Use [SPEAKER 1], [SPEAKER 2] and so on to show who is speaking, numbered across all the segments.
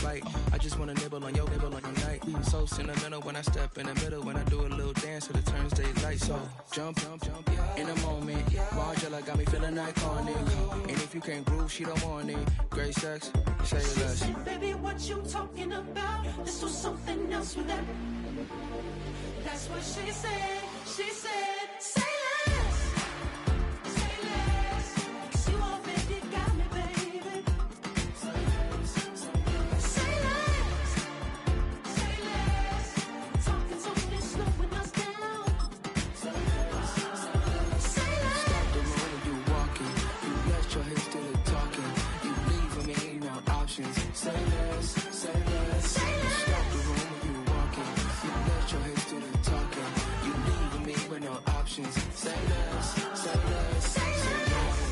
[SPEAKER 1] bite. I just wanna nibble on your night. So sentimental when I step in the middle, when I do a little dance till it turns daylight. So jump, in a moment. Margella got me feeling iconic. And if you can't groove, she don't want it. Great sex, say less.
[SPEAKER 2] Baby, what you talking about? This was something else with that. That's what she said. She said, say less. Say less. 'Cause you already got me, baby. Say less. Say less. Say less. Talking something, slowing us down. Say less. Say less.
[SPEAKER 1] Stop the room when you walking. You left your head still talking. You leaving me no options. Say less. Say less.
[SPEAKER 2] Say less.
[SPEAKER 1] Stop the room when you walking. You left your head still talking. You leaving me with no options. Say less. Say less.
[SPEAKER 2] Say less. Say less.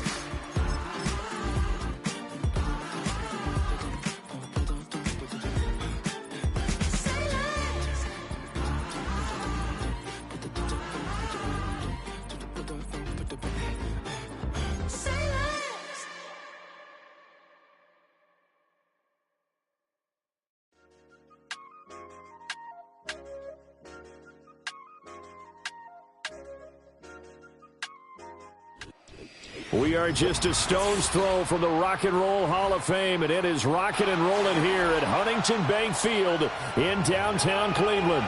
[SPEAKER 3] We are just a stone's throw from the Rock and Roll Hall of Fame, and it is rocking and rolling here at Huntington Bank Field in downtown Cleveland.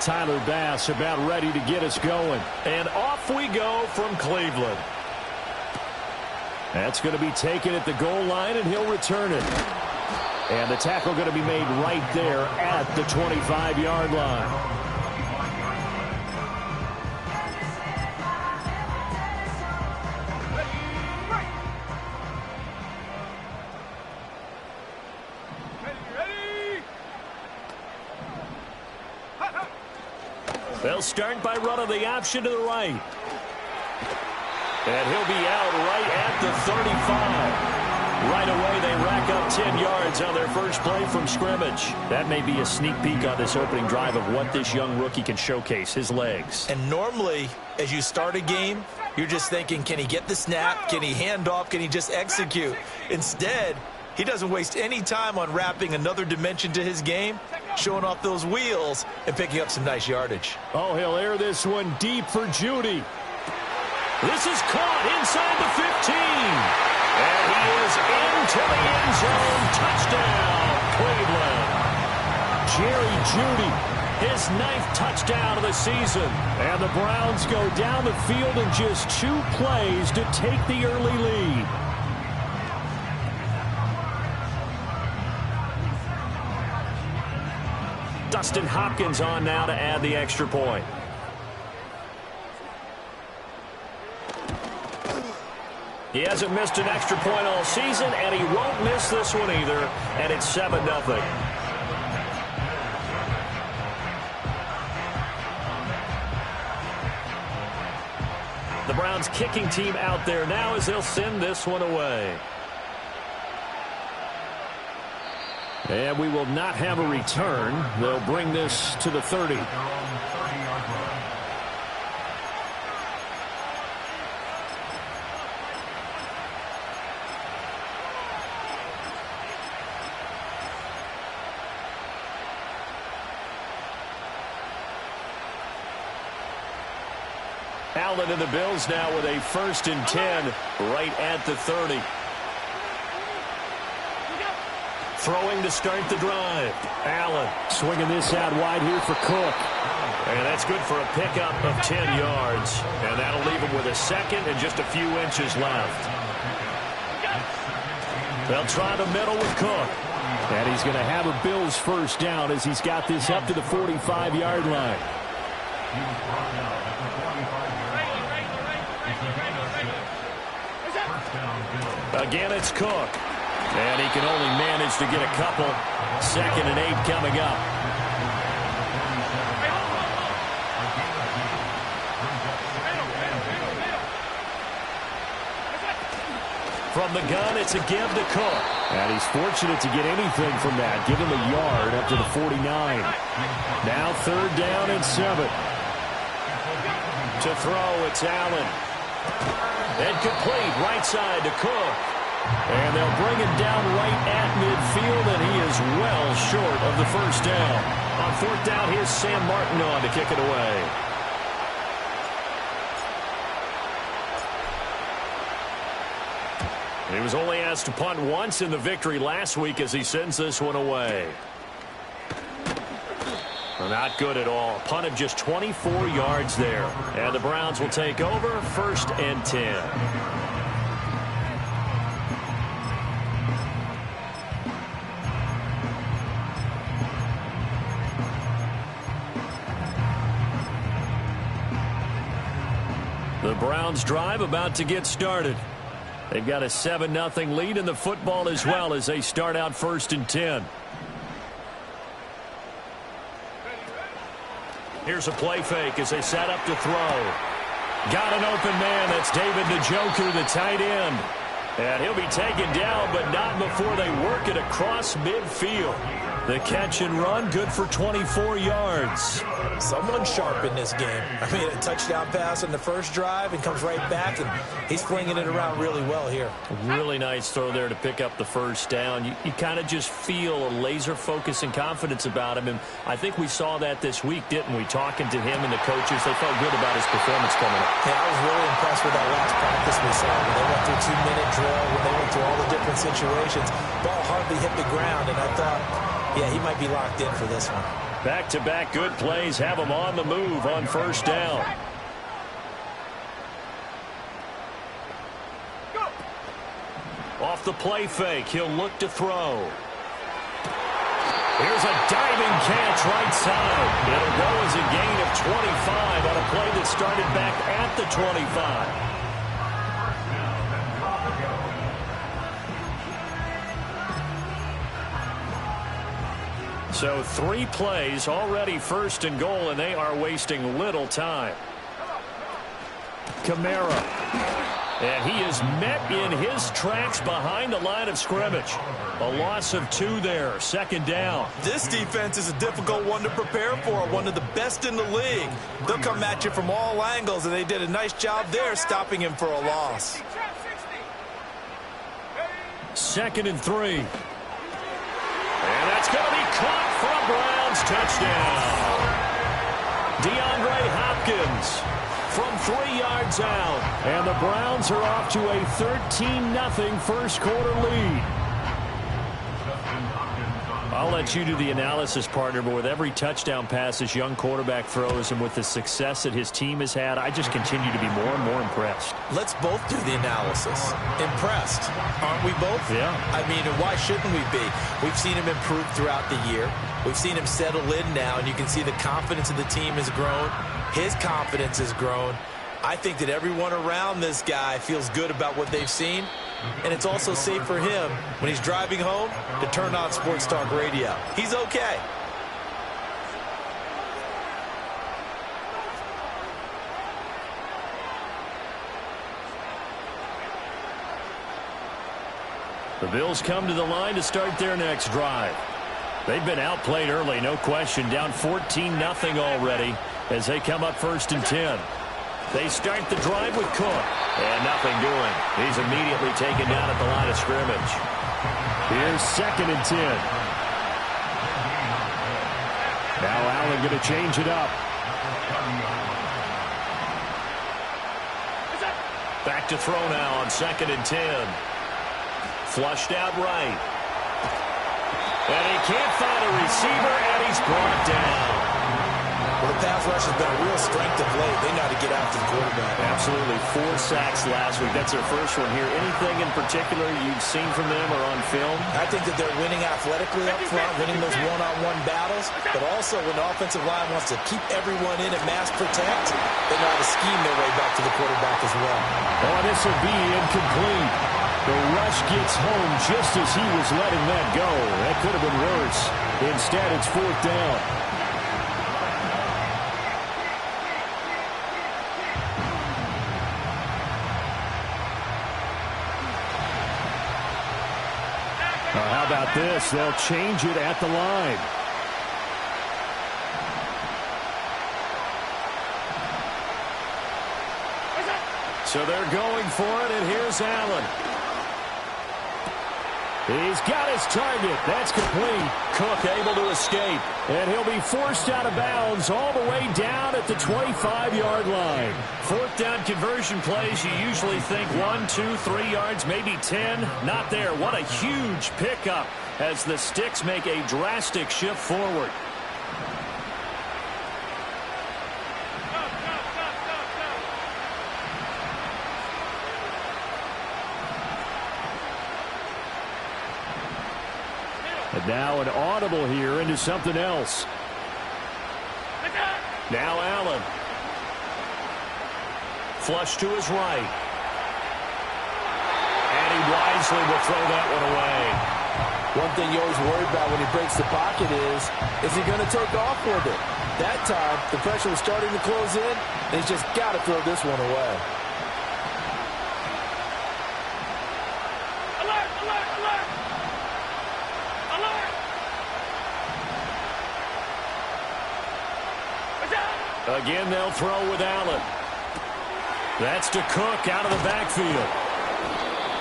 [SPEAKER 3] Tyler Bass about ready to get us going. And off we go from Cleveland. That's going to be taken at the goal line, and he'll return it. And the tackle going to be made right there at the 25-yard line. They'll start by running the option to the right. And he'll be out right at the 35. Right away, they rack up 10 yards on their first play from scrimmage. That may be a sneak peek on this opening drive of what this young rookie can showcase, his legs.
[SPEAKER 4] And normally, as you start a game, you're just thinking, can he get the snap? Can he hand off? Can he just execute? Instead, he doesn't waste any time on wrapping another dimension to his game, showing off those wheels and picking up some nice yardage.
[SPEAKER 3] Oh, he'll air this one deep for Judy. This is caught inside the 15. And he is into the end zone. Touchdown, Cleveland. Jerry Judy, his 9th touchdown of the season. And the Browns go down the field in just 2 plays to take the early lead. Dustin Hopkins on now to add the extra point. He hasn't missed an extra point all season, and he won't miss this one either, and it's 7-0. The Browns kicking team out there now as they'll send this one away. And we will not have a return. They'll bring this to the 30. Allen and the Bills now with a 1st and 10 right at the 30. Throwing to start the drive. Allen swinging this out wide here for Cook. And that's good for a pickup of 10 yards. And that'll leave him with a 2nd and just a few inches left. They'll try the middle with Cook. And he's going to have a Bills 1st down as he's got this up to the 45-yard line. Again, it's Cook. And he can only manage to get a couple. 2nd and 8 coming up. From the gun, it's a give to Cook. And he's fortunate to get anything from that. Give him a yard up to the 49. Now 3rd down and 7. To throw, it's Allen. And complete, right side to Cook. And they'll bring him down right at midfield, and he is well short of the first down. On 4th down, here's Sam Martin on to kick it away. He was only asked to punt once in the victory last week as he sends this one away. Not good at all. A punt of just 24 yards there. And the Browns will take over 1st and 10. The Browns drive about to get started. They've got a 7-0 lead in the football as well as they start out 1st and 10. Here's a play fake as they set up to throw. Got an open man. That's David Njoku, the tight end. And he'll be taken down, but not before they work it across midfield. The catch and run, good for 24 yards.
[SPEAKER 4] Someone sharp in this game. I mean, a touchdown pass on the first drive and comes right back, and he's flinging it around really well here.
[SPEAKER 3] Really nice throw there to pick up the first down. You kind of just feel a laser focus and confidence about him, and I think we saw that this week, didn't we? Talking to him and the coaches, they felt good about his performance coming up.
[SPEAKER 4] Yeah, I was really impressed with that last practice we saw. When they went through 2-minute drill, when they went through all the different situations, ball hardly hit the ground, and I thought, yeah, he might be locked in for this one.
[SPEAKER 3] Back-to-back good plays have him on the move on 1st down. Off the play fake, he'll look to throw. Here's a diving catch right side. It'll go as a gain of 25 on a play that started back at the 25. So 3 plays, already 1st and goal, and they are wasting little time. Kamara. And he is met in his tracks behind the line of scrimmage. A loss of 2 there, 2nd down.
[SPEAKER 4] This defense is a difficult one to prepare for, one of the best in the league. They'll come at you from all angles, and they did a nice job there stopping him for a loss.
[SPEAKER 3] 2nd and 3. And that's going to be caught for a Browns touchdown. DeAndre Hopkins from 3 yards out. And the Browns are off to a 13-0 first quarter lead. I'll let you do the analysis, partner, but with every touchdown pass this young quarterback throws and with the success that his team has had, I just continue to be more and more impressed.
[SPEAKER 4] Let's both do the analysis. Impressed, aren't we both?
[SPEAKER 3] Yeah.
[SPEAKER 4] I mean, why shouldn't we be? We've seen him improve throughout the year. We've seen him settle in now, and you can see the confidence of the team has grown. His confidence has grown. I think that everyone around this guy feels good about what they've seen. And it's also safe for him when he's driving home to turn on Sports Talk Radio. He's okay.
[SPEAKER 3] The Bills come to the line to start their next drive. They've been outplayed early, no question. Down 14-0 already as they come up 1st and 10. They start the drive with Cook. And nothing doing. He's immediately taken down at the line of scrimmage. Here's 2nd and 10. Now Allen going to change it up. Back to throw now on 2nd and 10. Flushed out right. And he can't find a receiver, and he's brought down.
[SPEAKER 4] Well, the pass rush has been a real strength of late. They know how to get after the quarterback.
[SPEAKER 3] Absolutely. 4 sacks last week. That's their first one here. Anything in particular you've seen from them or on film?
[SPEAKER 4] I think that they're winning athletically up front, winning those one-on-one battles, but also when the offensive line wants to keep everyone in and mass protect, they know how to scheme their way back to the quarterback as well.
[SPEAKER 3] Oh, this will be incomplete. The rush gets home just as he was letting that go. That could have been worse. Instead, it's 4th down. this, they'll change it at the line. So they're going for it, and here's Allen. He's got his target. That's complete.
[SPEAKER 4] Cook able to escape.
[SPEAKER 3] And he'll be forced out of bounds all the way down at the 25-yard line.
[SPEAKER 5] Fourth down conversion plays, you usually think 1, 2, 3 yards, maybe 10. Not there. What a huge pickup as the Sticks make a drastic shift forward.
[SPEAKER 3] And now an audible here into something else.
[SPEAKER 5] Now Allen. Flush to his right. And he wisely will throw that one away.
[SPEAKER 4] One thing you always worry about when he breaks the pocket is he going to take off with it? That time, the pressure was starting to close in, and he's just got to throw this one away.
[SPEAKER 2] Alert, alert, alert! Alert!
[SPEAKER 3] Again, they'll throw with Allen.
[SPEAKER 5] That's to Cook out of the backfield.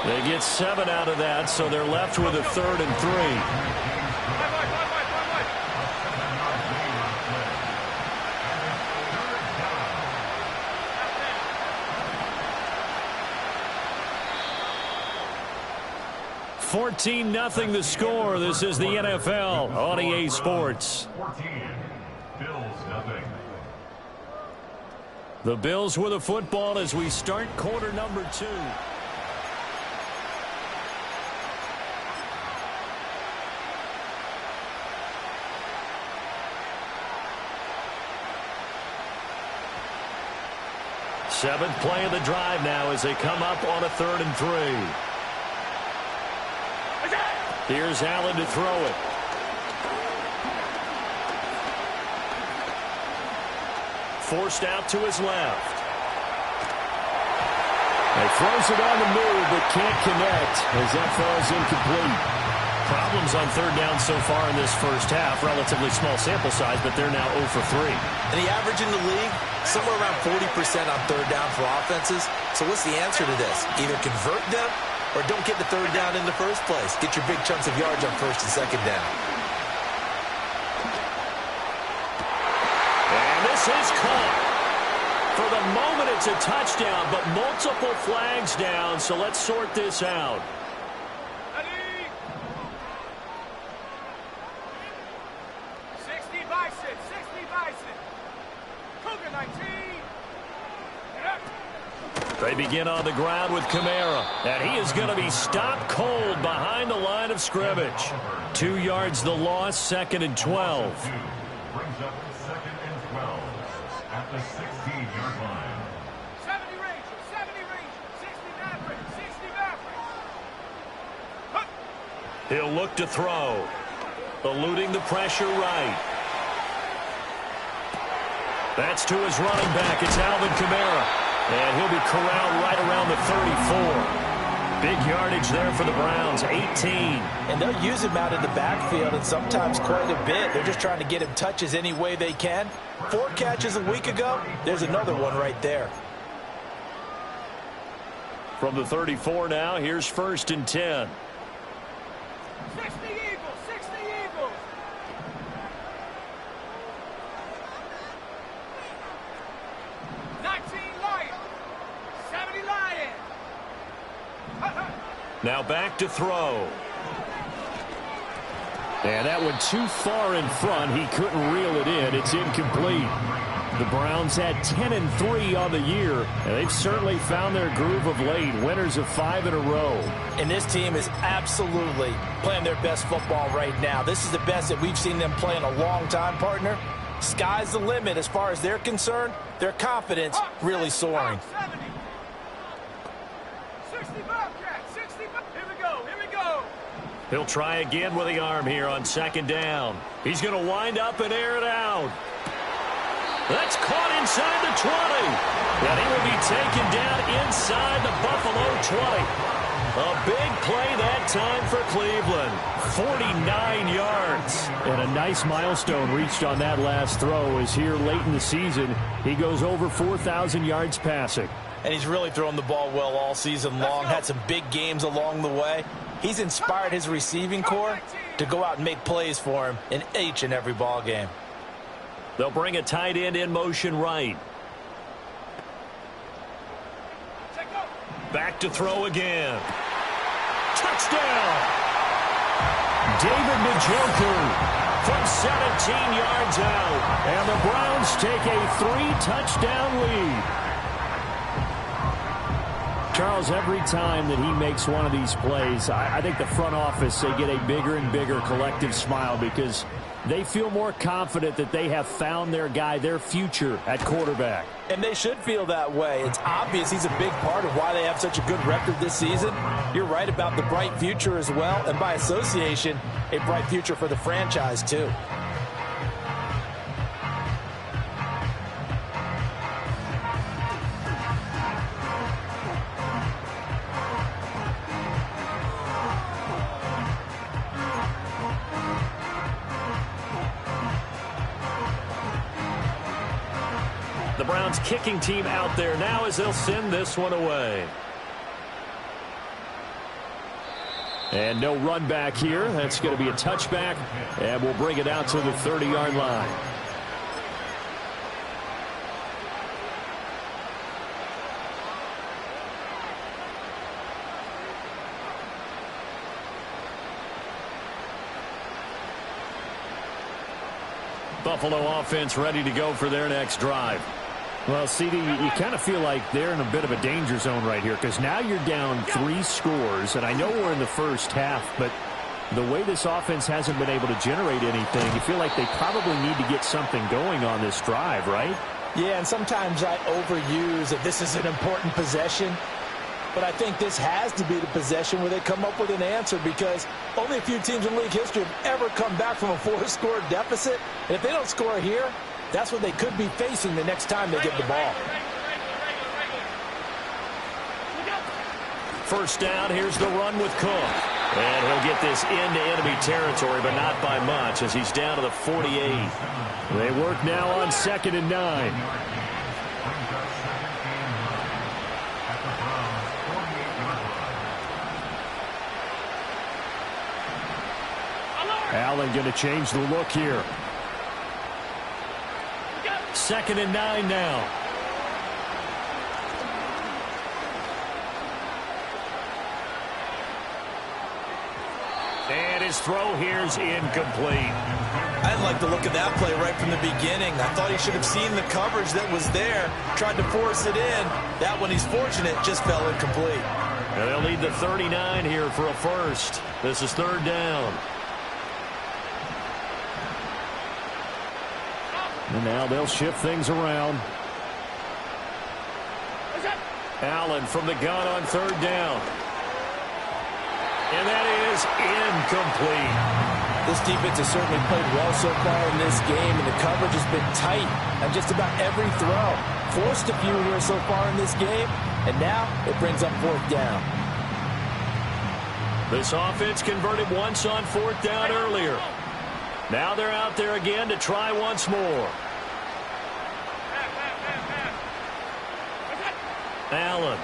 [SPEAKER 5] They get 7 out of that, so they're left with a 3rd and 3. (14-0) the score. This is the NFL on EA Sports.
[SPEAKER 6] 14. Bills nothing.
[SPEAKER 5] The Bills with a football as we start quarter number 2. Seventh play of the drive now as they come up on a 3rd and 3. Here's Allen to throw it. Forced out to his left.
[SPEAKER 3] He throws it on the move, but can't connect as that falls incomplete.
[SPEAKER 5] Problems on 3rd down so far in this first half. Relatively small sample size, but they're now 0 for 3.
[SPEAKER 4] And the average in the league, somewhere around 40% on 3rd down for offenses. So what's the answer to this? Either convert them or don't get the 3rd down in the first place. Get your big chunks of yards on 1st and 2nd down.
[SPEAKER 5] And this is caught. For the moment, it's a touchdown, but multiple flags down, so let's sort this out.
[SPEAKER 2] 60 Bison, 60 Bison. Cougar 19.
[SPEAKER 5] They begin on the ground with Kamara, and he is going to be stopped cold behind the line of scrimmage. 2 yards the loss, 2nd and 12.
[SPEAKER 6] Brings up 2nd and 12 at the 16-yard line.
[SPEAKER 2] 70 Rangers, 70 Rangers, 60 Mavericks, 60 Mavericks.
[SPEAKER 5] He'll look to throw. Eluding the pressure right. That's to his running back. It's Alvin Kamara. And he'll be corralled right around the 34. Big yardage there for the Browns, 18.
[SPEAKER 4] And they'll use him out in the backfield, and sometimes quite a bit. They're just trying to get him touches any way they can. 4 catches a week ago. There's another one right there.
[SPEAKER 5] From the 34 now, here's 1st and 10.
[SPEAKER 2] 60 Eagles, 60 Eagles.
[SPEAKER 5] Now back to throw.
[SPEAKER 3] And that one too far in front. He couldn't reel it in. It's incomplete. The Browns had 10-3 on the year, and they've certainly found their groove of late. Winners of 5 in a row.
[SPEAKER 4] And this team is absolutely playing their best football right now. This is the best that we've seen them play in a long time, partner. Sky's the limit as far as they're concerned. Their confidence really soaring.
[SPEAKER 2] 60 Bobcats, 60 Here we go, here we go.
[SPEAKER 5] He'll try again with the arm here on 2nd down. He's going to wind up and air it out. That's caught inside the 20. And he will be taken down inside the Buffalo 20. A big play that time for Cleveland. 49 yards. And a nice milestone reached on that last throw as here late in the season, he goes over 4,000 yards passing.
[SPEAKER 4] And he's really thrown the ball well all season long. Had some big games along the way. He's inspired his receiving corps to go out and make plays for him in each and every ball game.
[SPEAKER 5] They'll bring a tight end in motion right. Back to throw again. Touchdown! David Njoku from 17 yards out. And the Browns take a 3-touchdown lead. Charles, every time that he makes one of these plays, I think the front office, they get a bigger and bigger collective smile because they feel more confident that they have found their guy, their future at quarterback.
[SPEAKER 4] And they should feel that way. It's obvious he's a big part of why they have such a good record this season. You're right about the bright future as well, and by association, a bright future for the franchise too.
[SPEAKER 5] The Browns kicking team out there now as they'll send this one away. And no run back here. That's going to be a touchback, and we'll bring it out to the 30-yard line. Buffalo offense ready to go for their next drive. Well, CD, you kind of feel like they're in a bit of a danger zone right here because now you're down 3 scores, and I know we're in the first half, but the way this offense hasn't been able to generate anything, you feel like they probably need to get something going on this drive, right?
[SPEAKER 4] Yeah, and sometimes I overuse that this is an important possession, but I think this has to be the possession where they come up with an answer because only a few teams in league history have ever come back from a 4-score deficit, and if they don't score here, that's what they could be facing the next time they get the ball.
[SPEAKER 5] First down, here's the run with Cook. And he'll get this into enemy territory, but not by much as he's down to the 48. They work now on 2nd and 9. Allen going to change the look here. 2nd and 9 now. And his throw here's incomplete.
[SPEAKER 4] I didn't like the look of that play right from the beginning. I thought he should have seen the coverage that was there, tried to force it in. That one, he's fortunate, just fell incomplete.
[SPEAKER 5] And they'll need the 39 here for a first. This is 3rd down. And now they'll shift things around. Allen from the gun on 3rd down. And that is incomplete.
[SPEAKER 4] This defense has certainly played well so far in this game, and the coverage has been tight on just about every throw. Forced a few here so far in this game, and now it brings up 4th down.
[SPEAKER 5] This offense converted once on 4th down earlier. Now they're out there again to try once more. Allen.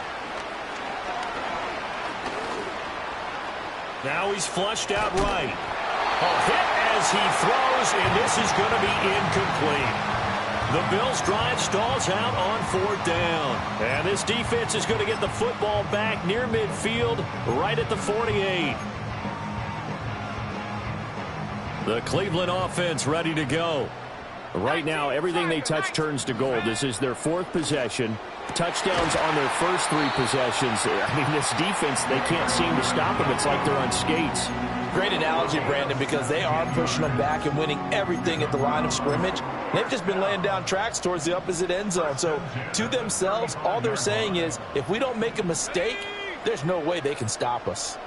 [SPEAKER 5] Now he's flushed out right. A hit as he throws, and this is going to be incomplete. The Bills' drive stalls out on 4th down. And this defense is going to get the football back near midfield, right at the 48. The Cleveland offense ready to go. Right now, everything they touch turns to gold. This is their 4th possession. Touchdowns on their first 3 possessions. I mean, this defense, they can't seem to stop them. It's like they're on skates.
[SPEAKER 4] Great analogy, Brandon, because they are pushing them back and winning everything at the line of scrimmage. They've just been laying down tracks towards the opposite end zone. So, to themselves, all they're saying is, if we don't make a mistake, there's no way they can stop us.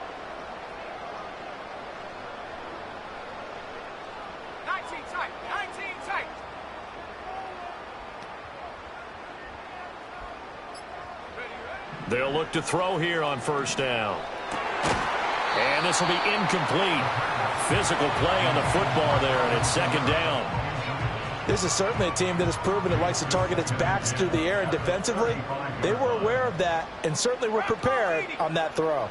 [SPEAKER 5] They'll look to throw here on 1st down. And this will be incomplete. Physical play on the football there, and it's second down.
[SPEAKER 4] This is certainly a team that has proven it likes to target its backs through the air, and defensively, they were aware of that and certainly were prepared on that throw.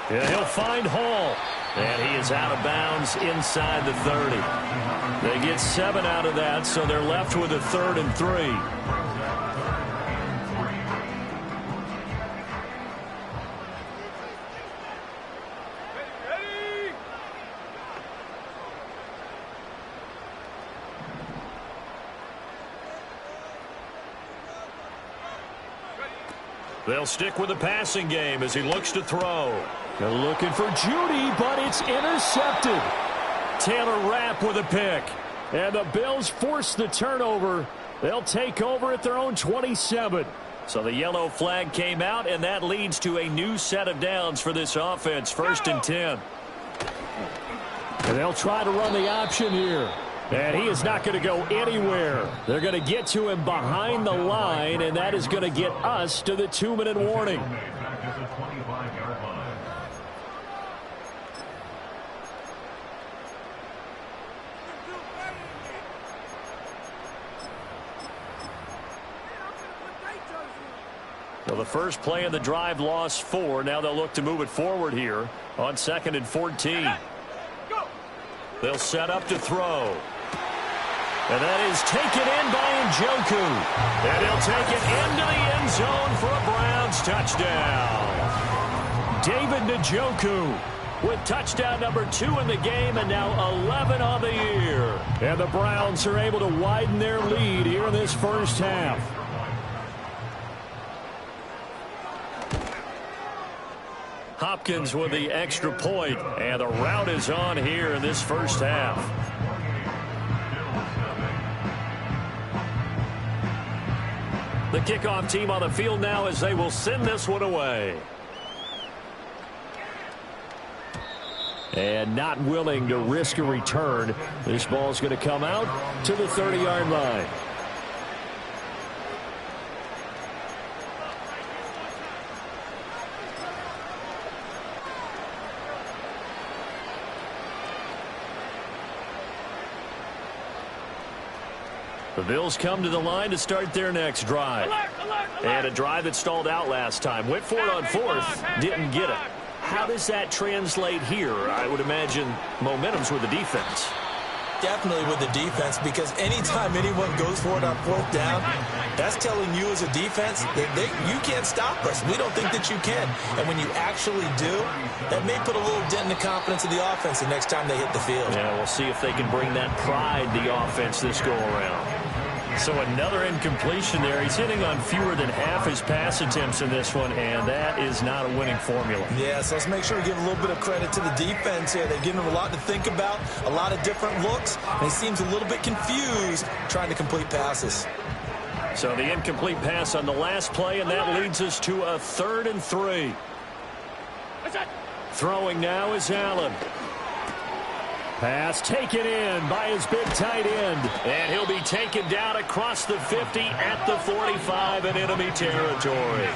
[SPEAKER 5] Yeah, he'll find Hall. And he is out of bounds inside the 30. They get 7 out of that, so they're left with a 3rd and 3. They'll stick with the passing game as he looks to throw. They're looking for Judy, but it's intercepted. Taylor Rapp with a pick. And the Bills force the turnover. They'll take over at their own 27. So the yellow flag came out, and that leads to a new set of downs for this offense. 1st and 10. And they'll try to run the option here. And he is not going to go anywhere. They're going to get to him behind the line, and that is going to get us to the 2-minute warning. Well, the first play of the drive lost 4. Now they'll look to move it forward here on 2nd and 14. They'll set up to throw. And that is taken in by Njoku. And he'll take it into the end zone for a Browns touchdown. David Njoku with touchdown number 2 in the game, and now 11 on the year. And the Browns are able to widen their lead here in this first half. Hopkins with the extra point, and the rout is on here in this first half. The kickoff team on the field now as they will send this one away. And not willing to risk a return. This ball's going to come out to the 30-yard line. The Bills come to the line to start their next drive. And a drive that stalled out last time. Went for it on 4th. Didn't get it. How does that translate here? I would imagine momentum's with the defense.
[SPEAKER 4] Definitely with the defense, because anytime anyone goes for it on 4th down, that's telling you as a defense that you can't stop us. We don't think that you can. And when you actually do, that may put a little dent in the confidence of the offense the next time they hit the field.
[SPEAKER 5] Yeah, we'll see if they can bring that pride to the offense this go-around. So another incompletion there. He's hitting on fewer than half his pass attempts in this one, and that is not a winning formula.
[SPEAKER 4] Yeah, so let's make sure we give a little bit of credit to the defense here. They've given him a lot to think about, a lot of different looks, and he seems a little bit confused trying to complete passes.
[SPEAKER 5] So the incomplete pass on the last play, and that leads us to a 3rd and 3. Throwing now is Allen. Pass taken in by his big tight end. And he'll be taken down across the 50 at the 45 in enemy territory.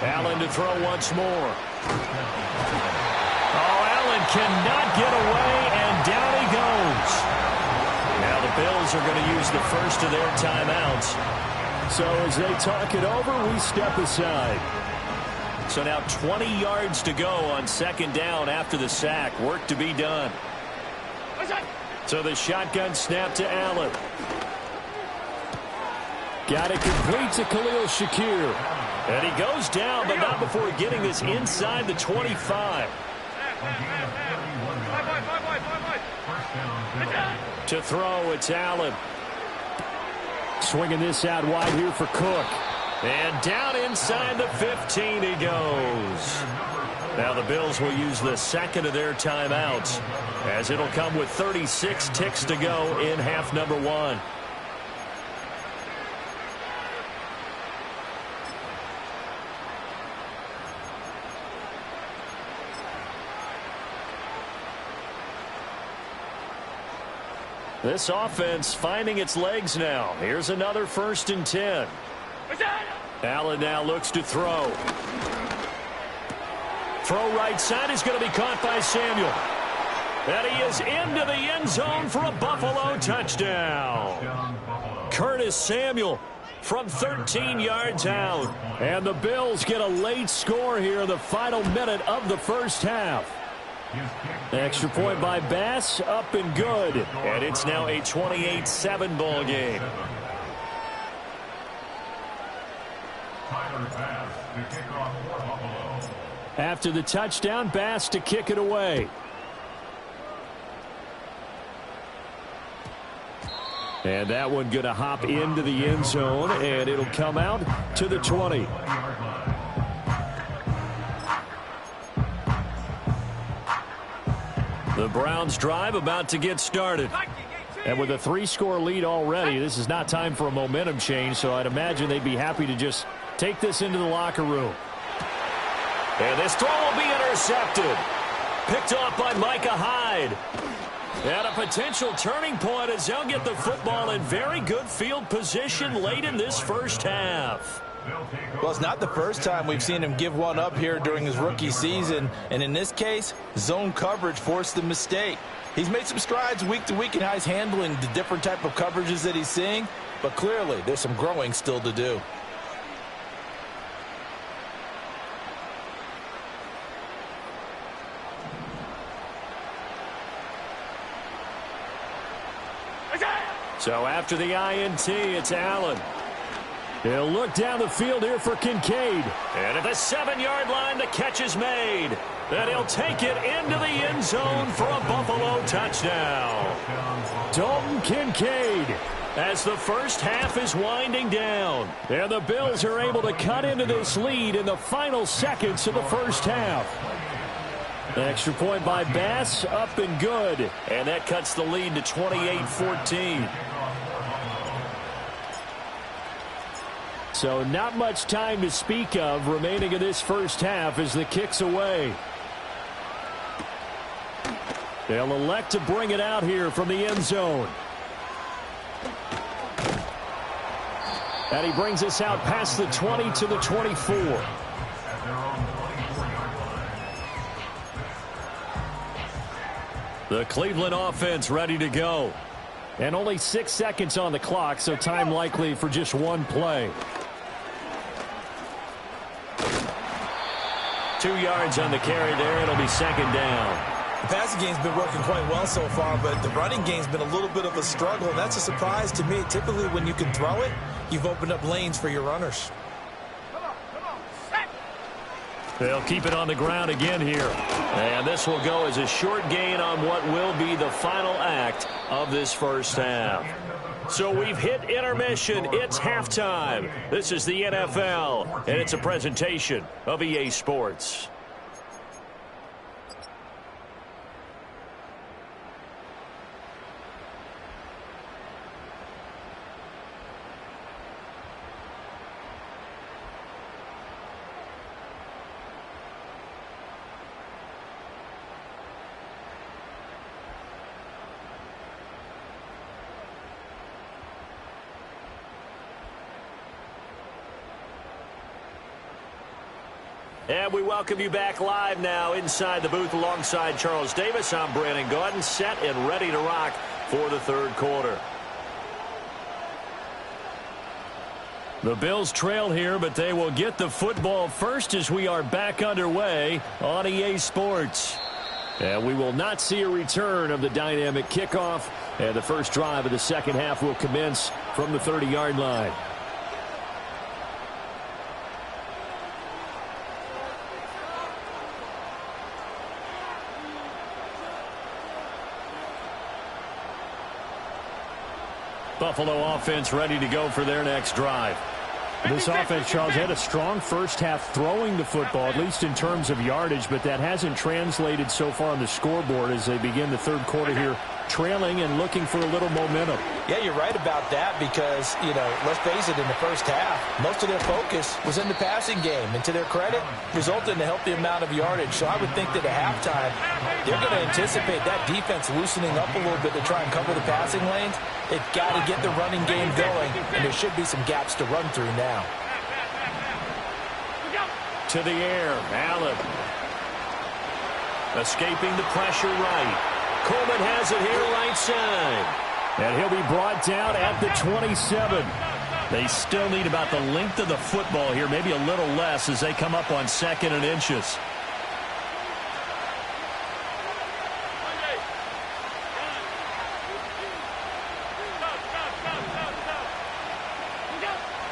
[SPEAKER 5] Allen to throw once more. Oh, Allen cannot get away, and down he goes. Now the Bills are going to use the first of their timeouts. So as they talk it over, we step aside. So now 20 yards to go on 2nd down after the sack. Work to be done. So the shotgun snap to Allen. Got it complete to Khalil Shakir. And he goes down, but not before getting this inside the 25. To throw, it's Allen. Swinging this out wide here for Cook. And down inside the 15 he goes. Now the Bills will use the second of their timeouts, as it'll come with 36 ticks to go in half number 1. This offense finding its legs now. Here's another 1st and 10. Allen now looks to throw. Throw right side is going to be caught by Samuel. And he is into the end zone for a Buffalo touchdown. Curtis Samuel from 13 yards out. And the Bills get a late score here in the final minute of the first half. Extra point by Bass, up and good. And it's now a 28-7 ball game. After the touchdown, Bass to kick it away. And that one going to hop into the end zone, and it'll come out to the 20. The Browns drive about to get started. And with a 3-score lead already, this is not time for a momentum change, so I'd imagine they'd be happy to just take this into the locker room. And this throw will be intercepted. Picked off by Micah Hyde. And a potential turning point as they'll get the football in very good field position late in this first half.
[SPEAKER 4] Well, it's not the first time we've seen him give one up here during his rookie season. And in this case, zone coverage forced the mistake. He's made some strides week to week in how he's handling the different type of coverages that he's seeing. But clearly, there's some growing still to do.
[SPEAKER 5] So after the INT, it's Allen. He'll look down the field here for Kincaid. And at the 7-yard line, the catch is made. And he'll take it into the end zone for a Buffalo touchdown. Dalton Kincaid as the first half is winding down. And the Bills are able to cut into this lead in the final seconds of the first half. Extra point by Bass, up and good. And that cuts the lead to 28-14. So not much time to speak of remaining in this first half as the kick's away. They'll elect to bring it out here from the end zone. And he brings us out past the 20 to the 24. The Cleveland offense ready to go. And only 6 seconds on the clock, so time likely for just one play. 2 yards on the carry there. It'll be second down.
[SPEAKER 4] The passing game's been working quite well so far, but the running game's been a little bit of a struggle, and that's a surprise to me. Typically, when you can throw it, you've opened up lanes for your runners.
[SPEAKER 5] They'll keep it on the ground again here. And this will go as a short gain on what will be the final act of this first half. So we've hit intermission. It's halftime. This is the NFL, and it's a presentation of EA Sports. And we welcome you back live now inside the booth alongside Charles Davis. I'm Brandon Gordon, set and ready to rock for the third quarter. The Bills trail here, but they will get the football first as we are back underway on EA Sports. And we will not see a return of the dynamic kickoff. And the first drive of the second half will commence from the 30-yard line. Buffalo offense ready to go for their next drive. This offense, Charles, had a strong first half throwing the football, at least in terms of yardage, but that hasn't translated so far on the scoreboard as they begin the third quarter here trailing and looking for a little momentum.
[SPEAKER 4] Yeah, you're right about that because, let's face it, in the first half, most of their focus was in the passing game. And to their credit, resulted in a healthy amount of yardage. So I would think that at halftime, they're going to anticipate that defense loosening up a little bit to try and cover the passing lanes. They've got to get the running game going, and there should be some gaps to run through now.
[SPEAKER 5] To the air, Allen. Escaping the pressure right. Coleman has it here right side. And he'll be brought down at the 27.
[SPEAKER 3] They still need about the length of the football here, maybe a little less as they come up on 2nd and inches.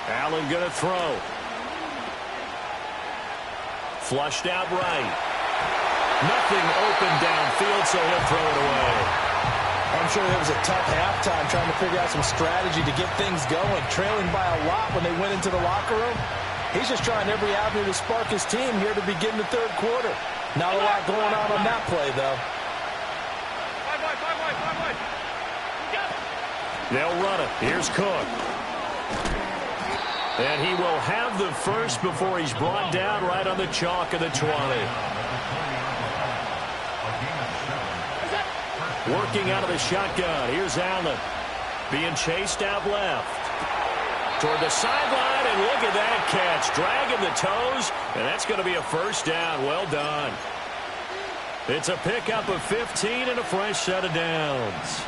[SPEAKER 5] Allen going to throw. Flushed out right. Nothing open downfield, so he'll throw it away.
[SPEAKER 4] I'm sure it was a tough halftime trying to figure out some strategy to get things going. Trailing by a lot when they went into the locker room. He's just trying every avenue to spark his team here to begin the third quarter. Not a lot going on that play, though.
[SPEAKER 5] They'll run it. Here's Cook. And he will have the first before he's brought down right on the chalk of the 20. Working out of the shotgun. Here's Allen. Being chased out left. Toward the sideline, and look at that catch. Dragging the toes, and that's going to be a first down. Well done. It's a pickup of 15 and a fresh set of downs.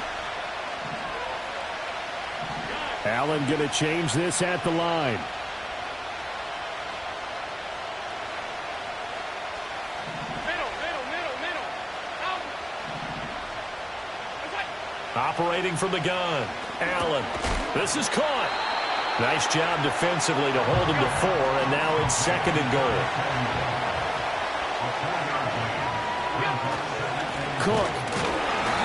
[SPEAKER 5] Allen going to change this at the line. Operating from the gun. Allen. This is caught. Nice job defensively to hold him to 4, and now it's 2nd and goal. Cook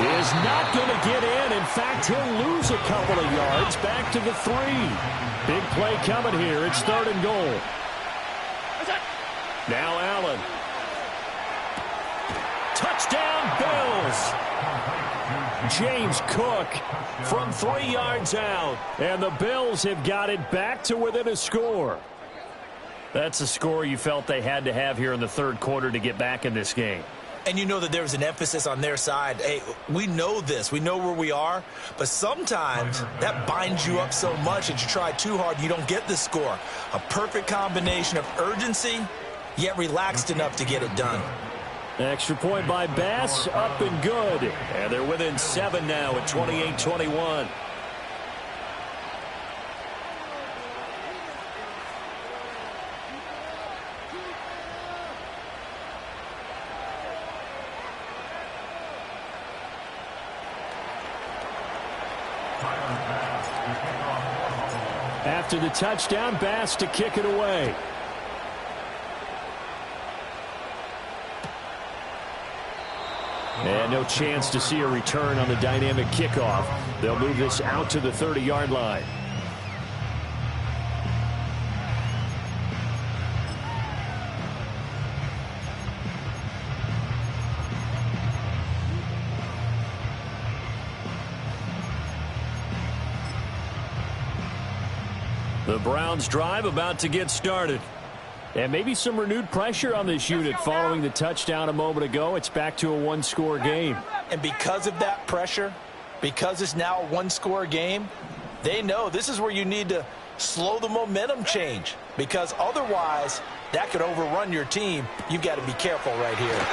[SPEAKER 5] is not going to get in. In fact, he'll lose a couple of yards back to the 3. Big play coming here. It's 3rd and goal. Now Allen. Touchdown, Bills. James Cook from 3 yards out. And the Bills have got it back to within a score. That's a score you felt they had to have here in the third quarter to get back in this game.
[SPEAKER 4] And you know that there was an emphasis on their side. Hey, we know this. We know where we are. But sometimes that binds you up so much that you try too hard and you don't get the score. A perfect combination of urgency, yet relaxed enough to get it done.
[SPEAKER 5] Extra point by Bass, up and good. And they're within 7 now at 28-21. After the touchdown, Bass to kick it away. And no chance to see a return on the dynamic kickoff. They'll move this out to the 30-yard line. The Browns drive about to get started. And maybe some renewed pressure on this unit following the touchdown a moment ago. It's back to a one-score game.
[SPEAKER 4] And because of that pressure, because it's now a one-score game, they know this is where you need to slow the momentum change. Because otherwise, that could overrun your team. You've got to be careful right here.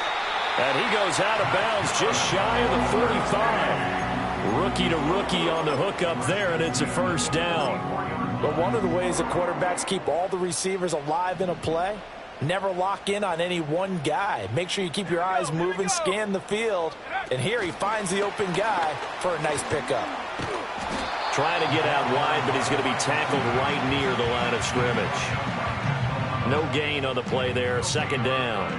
[SPEAKER 5] And he goes out of bounds just shy of the 45. Rookie to rookie on the hook up there, and it's a first down.
[SPEAKER 4] But one of the ways that quarterbacks keep all the receivers alive in a play, never lock in on any one guy. Make sure you keep your eyes moving, scan the field. And here he finds the open guy for a nice pickup.
[SPEAKER 5] Trying to get out wide, but he's going to be tackled right near the line of scrimmage. No gain on the play there, second down.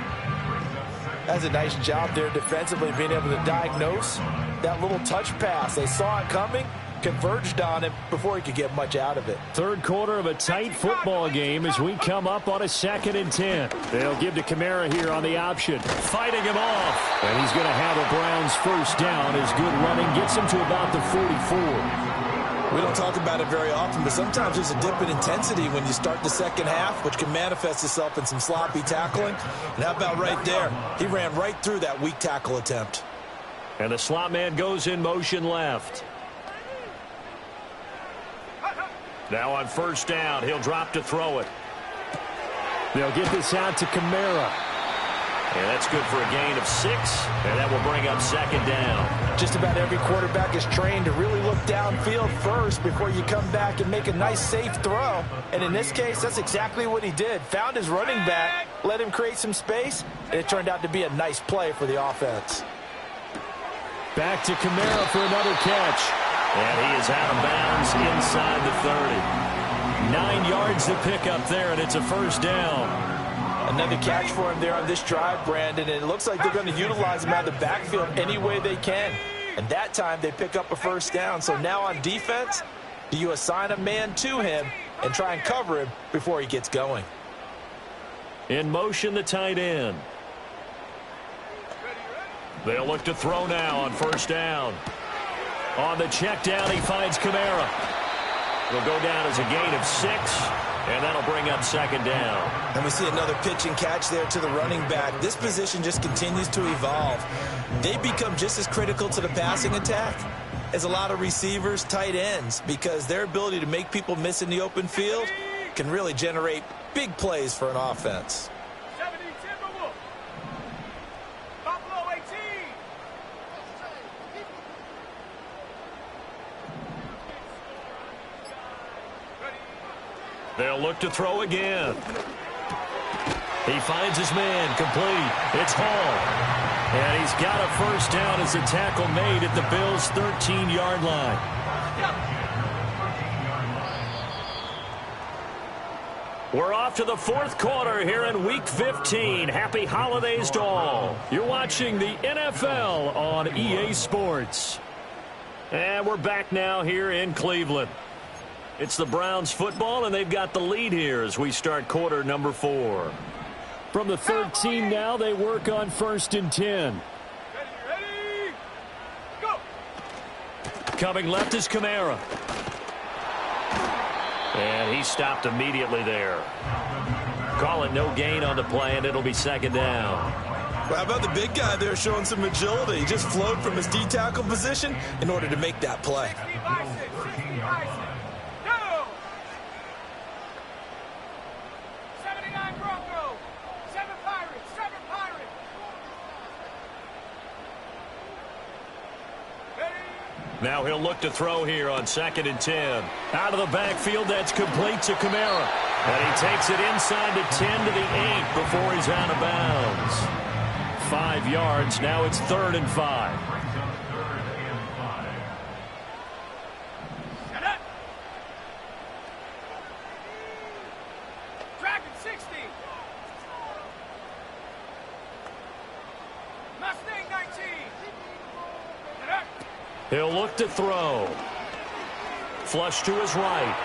[SPEAKER 4] That's a nice job there defensively, being able to diagnose that little touch pass. They saw it coming, converged on him before he could get much out of it.
[SPEAKER 5] Third quarter of a tight football game as we come up on a 2nd and 10. They'll give to Kamara here on the option. Fighting him off. And he's going to have a Browns first down as good running gets him to about the 44.
[SPEAKER 4] We don't talk about it very often, but sometimes there's a dip in intensity when you start the second half, which can manifest itself in some sloppy tackling. And how about right there? He ran right through that weak tackle attempt.
[SPEAKER 5] And the slot man goes in motion left. Now on first down, he'll drop to throw it. They'll get this out to Kamara. And that's good for a gain of 6, and that will bring up 2nd down.
[SPEAKER 4] Just about every quarterback is trained to really look downfield first before you come back and make a nice, safe throw. And in this case, that's exactly what he did. Found his running back, let him create some space, and it turned out to be a nice play for the offense.
[SPEAKER 5] Back to Kamara for another catch. And he is out of bounds inside the 30. 9 yards to pick up there, and it's a first down.
[SPEAKER 4] Another catch for him there on this drive, Brandon, and it looks like they're going to utilize him out of the backfield any way they can. And that time they pick up a first down. So now on defense, do you assign a man to him and try and cover him before he gets going?
[SPEAKER 5] In motion, the tight end. They'll look to throw now on first down. On the check down, he finds Kamara. It'll go down as a gain of 6, and that'll bring up 2nd down.
[SPEAKER 4] And we see another pitch and catch there to the running back. This position just continues to evolve. They become just as critical to the passing attack as a lot of receivers, tight ends, because their ability to make people miss in the open field can really generate big plays for an offense.
[SPEAKER 5] They'll look to throw again. He finds his man complete. It's Hall. And he's got a first down as a tackle made at the Bills' 13-yard line. We're off to the 4th quarter here in Week 15. Happy holidays to all. You're watching the NFL on EA Sports. And we're back now here in Cleveland. It's the Browns football, and they've got the lead here as we start quarter number 4. From the 13 now, they work on 1st and 10.
[SPEAKER 2] Ready, go.
[SPEAKER 5] Coming left is Kamara. And he stopped immediately there. Call it no gain on the play, and it'll be 2nd down.
[SPEAKER 4] Well, how about the big guy there showing some agility? He just flowed from his D-tackle position in order to make that play.
[SPEAKER 2] 79 Bronco, 7 Pirates, 7 Pirates.
[SPEAKER 5] Now he'll look to throw here on 2nd and 10. Out of the backfield, that's complete to Kamara. And he takes it inside the 10 to the 8 before he's out of bounds. 5 yards, now it's 3rd and 5.
[SPEAKER 2] Dragon 60. Mustang 19.
[SPEAKER 5] He'll look to throw. Flush to his right.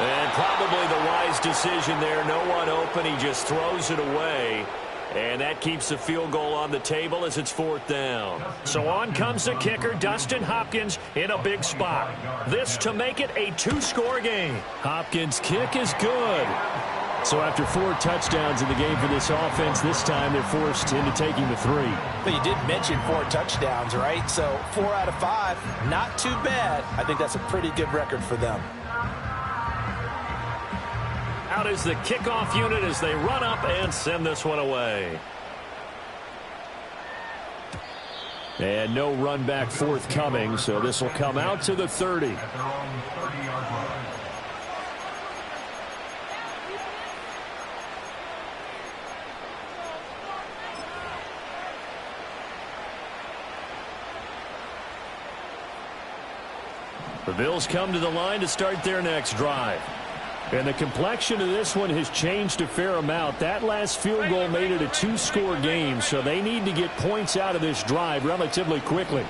[SPEAKER 5] And probably the wise decision there. No one open. He just throws it away. And that keeps the field goal on the table as it's 4th down. So on comes the kicker, Dustin Hopkins, in a big spot. This to make it a 2-score game. Hopkins' kick is good. So after 4 touchdowns in the game for this offense, this time they're forced into taking the 3.
[SPEAKER 4] But you did mention 4 touchdowns, right? So 4 out of 5, not too bad. I think that's a pretty good record for them.
[SPEAKER 5] Out is the kickoff unit as they run up and send this one away. And no run back forthcoming, so this will come out to the 30. The Bills come to the line to start their next drive. And the complexion of this one has changed a fair amount. That last field goal made it a 2-score game, so they need to get points out of this drive relatively quickly.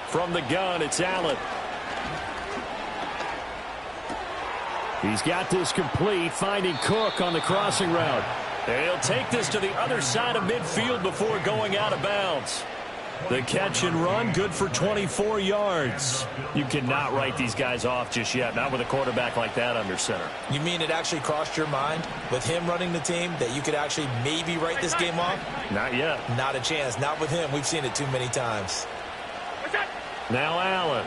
[SPEAKER 5] From the gun, it's Allen. He's got this complete, finding Cook on the crossing route. And he'll take this to the other side of midfield before going out of bounds. The catch and run, good for 24 yards. You cannot write these guys off just yet, not with a quarterback like that under center.
[SPEAKER 4] You mean it actually crossed your mind with him running the team that you could actually maybe write this game off?
[SPEAKER 5] Not yet.
[SPEAKER 4] Not a chance. Not with him. We've seen it too many times.
[SPEAKER 5] Now Allen.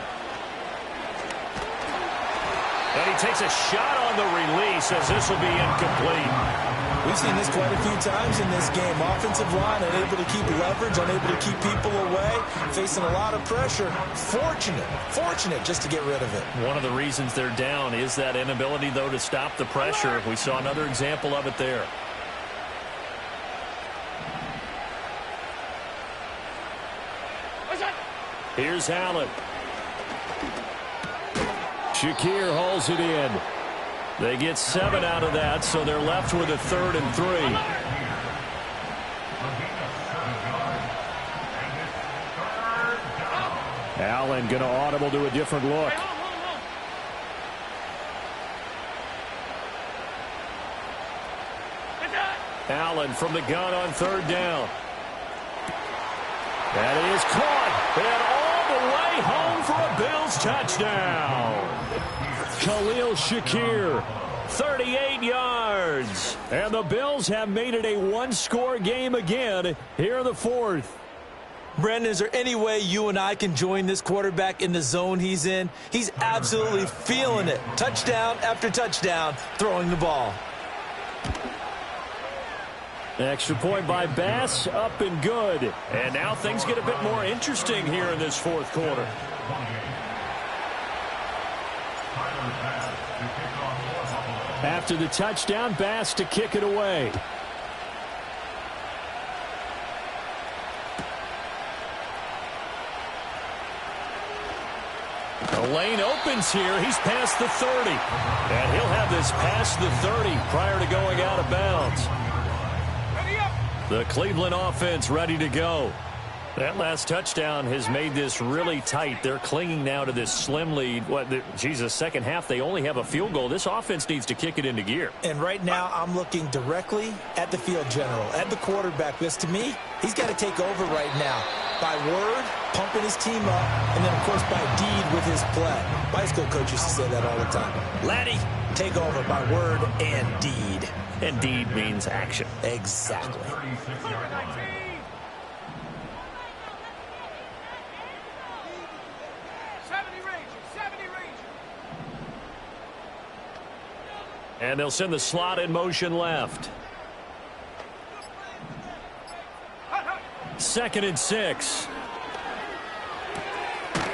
[SPEAKER 5] And he takes a shot on the release as this will be incomplete.
[SPEAKER 4] We've seen this quite a few times in this game. Offensive line unable to keep leverage, unable to keep people away, facing a lot of pressure. Fortunate just to get rid of it.
[SPEAKER 5] One of the reasons they're down is that inability, though, to stop the pressure. We saw another example of it there. Here's Allen. Shakir holds it in. They get 7 out of that, so they're left with a 3rd and 3. Allen going to audible to a different look. Allen from the gun on 3rd down. That is caught. And all the way home for a Bills touchdown. Khalil Shakir, 38 yards. And the Bills have made it a one-score game again here in the 4th.
[SPEAKER 4] Brandon, is there any way you and I can join this quarterback in the zone he's in? He's absolutely feeling it. Touchdown after touchdown, throwing the ball.
[SPEAKER 5] Extra point by Bass, up and good. And now things get a bit more interesting here in this 4th quarter. After the touchdown, Bass to kick it away. The lane opens here. He's past the 30. And he'll have this past the 30 prior to going out of bounds. The Cleveland offense ready to go. That last touchdown has made this really tight. They're clinging now to this slim lead. Second half, they only have a field goal. This offense needs to kick it into gear.
[SPEAKER 4] And right now, I'm looking directly at the field general, at the quarterback. Because to me, he's got to take over right now. By word, pumping his team up, and then, of course, by deed with his play. My high school coach used to say that all the time. Laddie, take over by word and deed.
[SPEAKER 5] And deed means action.
[SPEAKER 4] Exactly.
[SPEAKER 5] And they'll send the slot in motion left. 2nd and 6.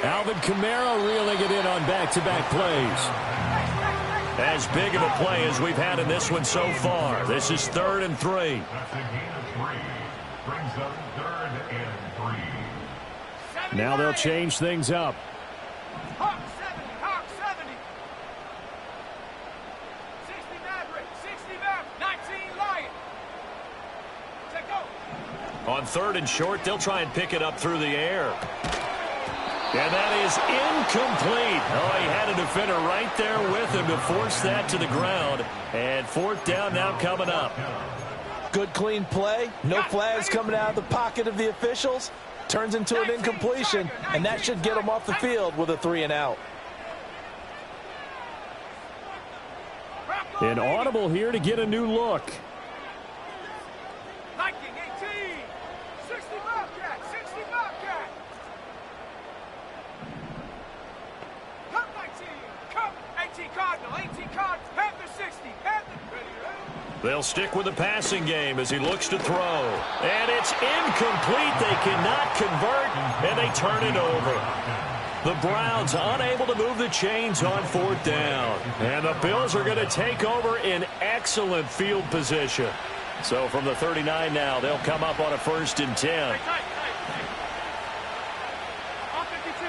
[SPEAKER 5] Alvin Kamara reeling it in on back-to-back plays. As big of a play as we've had in this one so far. This is 3rd and 3.
[SPEAKER 6] That's a gain of 3. Brings up 3rd and 3.
[SPEAKER 5] Now they'll change things up.
[SPEAKER 7] Hawk 70, Hawk 70. 60 Maverick, 60 Maverick, 19 Lion. Take go.
[SPEAKER 5] On 3rd and short, they'll try and pick it up through the air. And that is incomplete. Oh, he had a defender right there with him to force that to the ground. And 4th down now coming up.
[SPEAKER 4] Good, clean play. No flags coming out of the pocket of the officials. Turns into an incompletion, and that should get him off the field with a 3 and out.
[SPEAKER 5] An audible here to get a new look.
[SPEAKER 7] Viking 18. 60 Bobcat, 60 Bobcat. Cup 19. Cup 18 Cardinal, 18 Cardinal. Panther 60. Panther. Ready.
[SPEAKER 5] They'll stick with the passing game as he looks to throw. And it's incomplete. They cannot convert, and they turn it over. The Browns unable to move the chains on 4th down. And the Bills are going to take over in excellent field position. So from the 39 now, they'll come up on a 1st and 10.
[SPEAKER 7] All 52.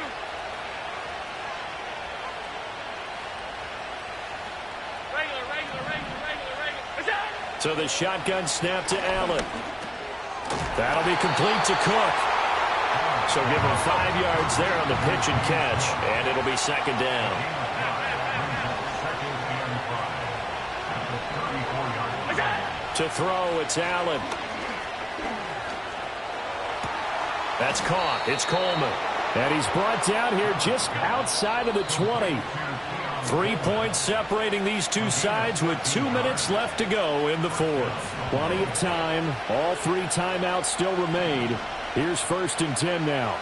[SPEAKER 7] Regular.
[SPEAKER 5] So the shotgun snap to Allen. That'll be complete to Cook. So give him 5 yards there on the pitch and catch, and it'll be second down. To throw, it's Allen. That's caught. It's Coleman. And he's brought down here just outside of the 20. 3 points separating these two sides with 2 minutes left to go in the fourth. Plenty of time. All 3 timeouts still remain. Here's 1st and 10 now.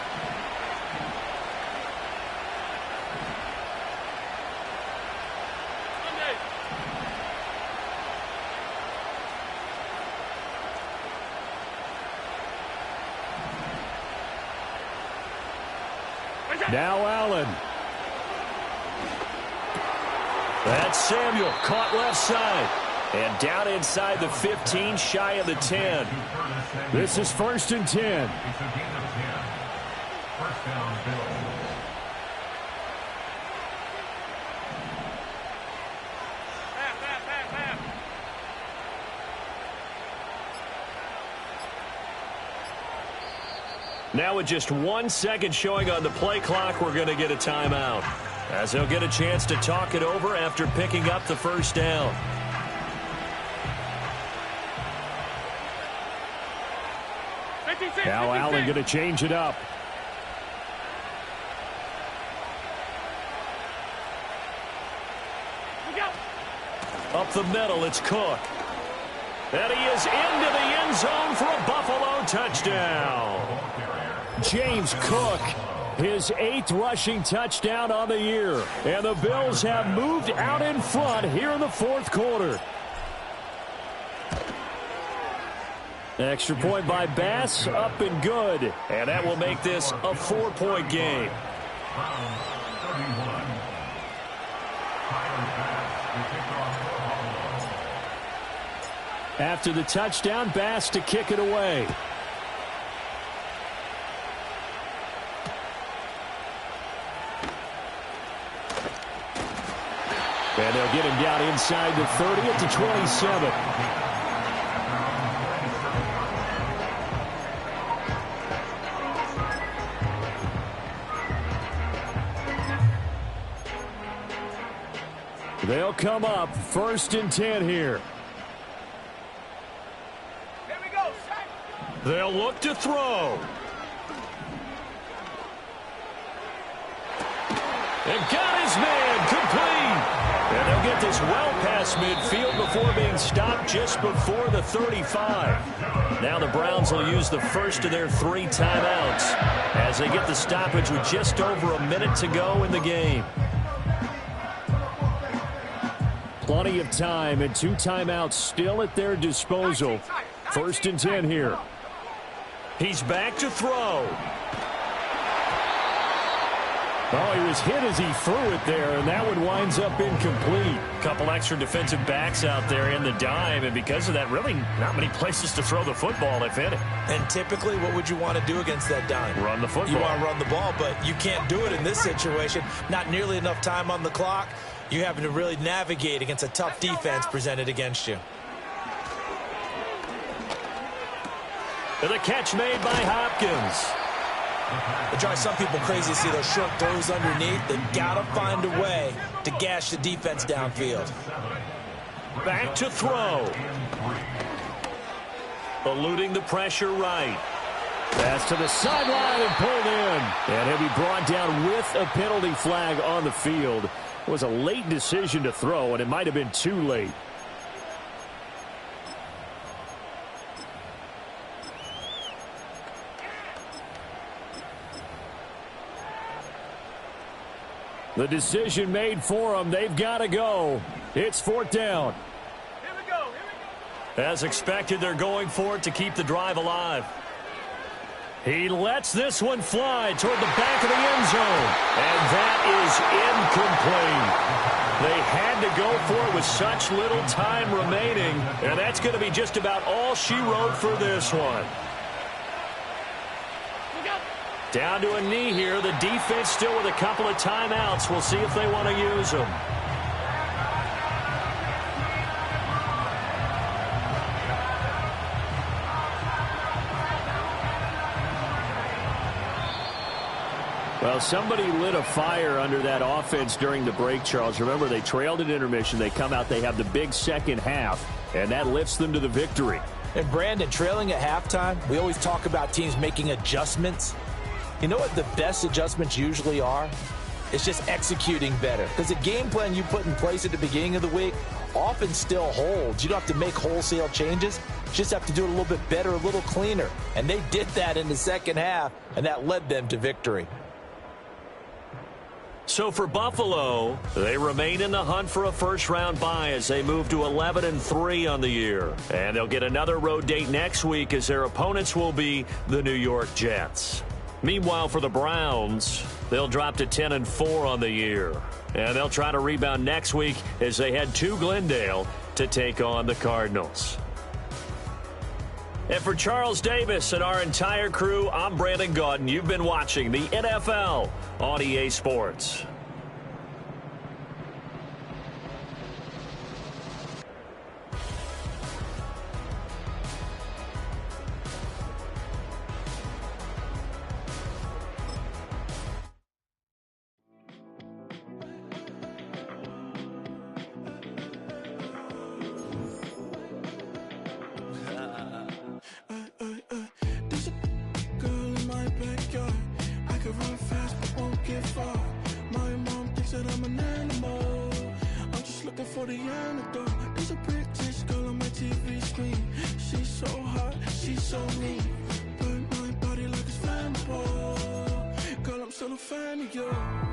[SPEAKER 5] Now Allen. That's Samuel, caught left side. And down inside the 15, shy of the 10. This is 1st and 10.
[SPEAKER 6] It's a gain of 10. First down, Bills.
[SPEAKER 5] Now with just 1 second showing on the play clock, we're going to get a timeout, as they'll get a chance to talk it over after picking up the first down. Now Allen going to change it up. Up the middle, it's Cook. And he is into the end zone for a Buffalo touchdown. James Cook, his 8th rushing touchdown on the year. And the Bills have moved out in front here in the fourth quarter. Extra point by Bass, up and good. And that will make this a 4-point game. After the touchdown, Bass to kick it away. And they'll get him down inside the 30 at the 27. They'll come up 1st and 10 here. They'll look to throw. And got his man complete. And they'll get this well past midfield before being stopped just before the 35. Now the Browns will use the first of their 3 timeouts as they get the stoppage with just over a minute to go in the game. Plenty of time and 2 timeouts still at their disposal. 1st and 10 here. He's back to throw. Oh, he was hit as he threw it there, and that one winds up incomplete. Couple extra defensive backs out there in the dime, and because of that, really not many places to throw the football, if any.
[SPEAKER 4] And typically, what would you want to do against that dime?
[SPEAKER 5] Run the football.
[SPEAKER 4] You want to run the ball, but you can't do it in this situation. Not nearly enough time on the clock. You're having to really navigate against a tough defense presented against you.
[SPEAKER 5] And the catch made by Hopkins.
[SPEAKER 4] It drives some people crazy to see those short throws underneath. They got to find a way to gash the defense downfield.
[SPEAKER 5] Back to throw. Eluding the pressure right. Pass to the sideline and pulled in. And he'll be brought down with a penalty flag on the field. It was a late decision to throw, and it might have been too late. The decision made for them. They've got to go. It's 4th down.
[SPEAKER 7] Here we go.
[SPEAKER 5] As expected, they're going for it to keep the drive alive. He lets this one fly toward the back of the end zone. And that is incomplete. They had to go for it with such little time remaining. And that's going to be just about all she wrote for this one. Down to a knee here. The defense still with a couple of timeouts. We'll see if they want to use them. Well, somebody lit a fire under that offense during the break, Charles. Remember, they trailed at intermission. They come out, they have the big second half, and that lifts them to the victory.
[SPEAKER 4] And Brandon, trailing at halftime, we always talk about teams making adjustments. You know what the best adjustments usually are? It's just executing better. Because the game plan you put in place at the beginning of the week often still holds. You don't have to make wholesale changes. You just have to do it a little bit better, a little cleaner. And they did that in the second half, and that led them to victory.
[SPEAKER 5] So for Buffalo, they remain in the hunt for a first-round bye as they move to 11-3 on the year. And they'll get another road date next week as their opponents will be the New York Jets. Meanwhile, for the Browns, they'll drop to 10-4 on the year. And they'll try to rebound next week as they head to Glendale to take on the Cardinals. And for Charles Davis and our entire crew, I'm Brandon Gaudin. You've been watching the NFL on EA Sports.
[SPEAKER 1] I'm an animal. I'm just looking for the antidote. There's a British girl on my TV screen. She's so hot, she's so neat. Burn my body like it's flammable. Girl, I'm still a fan of you.